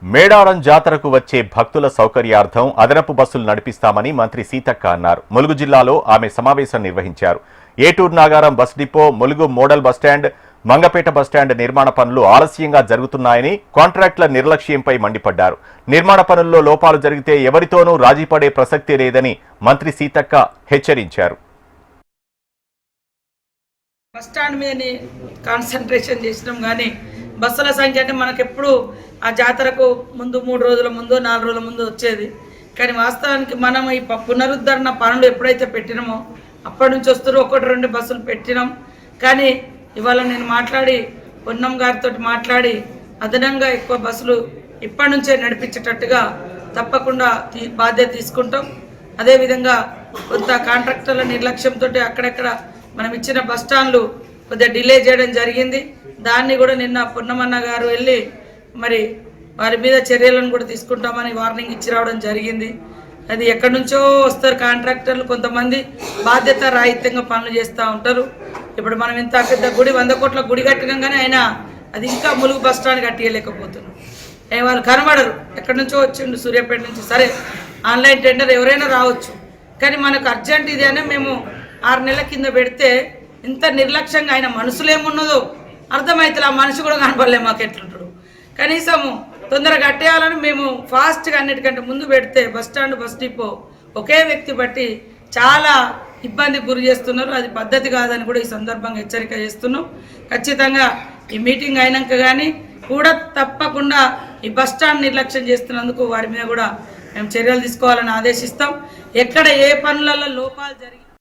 మేడారం జాతరకు వచ్చే భక్తుల సౌకర్యార్థం అదనపు బస్సులు నడిపిస్తామని మంత్రి సీతక్క అన్నారు. ములుగు జిల్లాలో ఆమె సమావేశం నిర్వహించారు. Eturu Nagaram bus depot, Mulugu model bus stand, Mangapeta bus stand నిర్మాణ పనులు ఆలస్యంగా జరుగుతున్నాయని, కాంట్రాక్టుల నిర్లక్ష్యంపై మండిపడ్డారు. నిర్మాణ పనుల్లో లోపాలు జరిగితే ఎవరితోనూ రాజీపడే ప్రసక్తి లేదని మంత్రి సీతక్క హెచ్చరించారు. బస్టాండ్ మీద కాన్సన్ట్రేషన్ చేసినాం కానీ బస్సుల సంఖ్య అంటే మనకెప్పుడు ఆ జాతరకు ముందు 3 రోజుల ముందు 4 రోజుల ముందు వచ్చేది. కానీ వాస్తవానికి మనం ఈ పునరుద్ధరణ పనులు ఎప్పుడైతే పెట్టినామో అప్పటి నుంచి వస్తారు 1-2 బస్సులు పెట్టినాం. కానీ ఇవాళ నేను మాట్లాడి పొన్నం గారితో మాట్లాడి అదనంగా ఎక్కువ బస్సులు ఇప్పటి నుంచే నడిపించేటట్టుగా తప్పకుండా బాధ్యత తీసుకుంటాం. అదేవిధంగా కొంత కాంట్రాక్టర్ల నిర్లక్ష్యంతో అక్కడెక్కడ మనం ఇచ్చిన బస్టాండ్లు కొద్దిగా డిలే చేయడం జరిగింది. దాన్ని కూడా నిన్న పొన్నమన్న గారు వెళ్ళి మరి వారి మీద చర్యలను కూడా తీసుకుంటామని వార్నింగ్ ఇచ్చి రావడం జరిగింది. అది ఎక్కడి నుంచో వస్తారు కాంట్రాక్టర్లు, కొంతమంది బాధ్యత రాహిత్యంగా పనులు చేస్తూ ఉంటారు. ఇప్పుడు మనం ఇంత పెద్ద గుడి 100 కోట్ల గుడి కట్టినాం కానీ అయినా అది ఇంకా ములుగు బస్ స్టాండ్ కట్టియలేకపోతున్నాం. వాళ్ళు కనబడరు, ఎక్కడి నుంచో వచ్చిండు సూర్యాపేట నుంచి. సరే ఆన్లైన్ టెండర్ ఎవరైనా రావచ్చు, కానీ మనకు అర్జెంట్ ఇది అని మేము 6 నెలల కింద పెడితే ఇంత నిర్లక్ష్యంగా ఆయన మనసులో ఏమున్నదో అర్థమైతే ఆ మనిషి కూడా కనపడలే మాకు ఎట్లుంటాడు. కనీసము తొందరగా కట్టేయాలని మేము ఫాస్ట్గా అన్నిటికంటే ముందు పెడితే బస్టాండ్ బస్ డిపో ఒకే వ్యక్తి బట్టి చాలా ఇబ్బందికి గురి చేస్తున్నారు. అది పద్ధతి కాదని కూడా ఈ సందర్భంగా హెచ్చరిక చేస్తున్నాం. ఖచ్చితంగా ఈ మీటింగ్ అయినాక కానీ కూడా తప్పకుండా ఈ బస్టాండ్ నిర్లక్ష్యం చేస్తున్నందుకు వారి మీద కూడా మేము చర్యలు తీసుకోవాలని ఆదేశిస్తాం. ఎక్కడ ఏ పనులలో లోపాలు జరిగి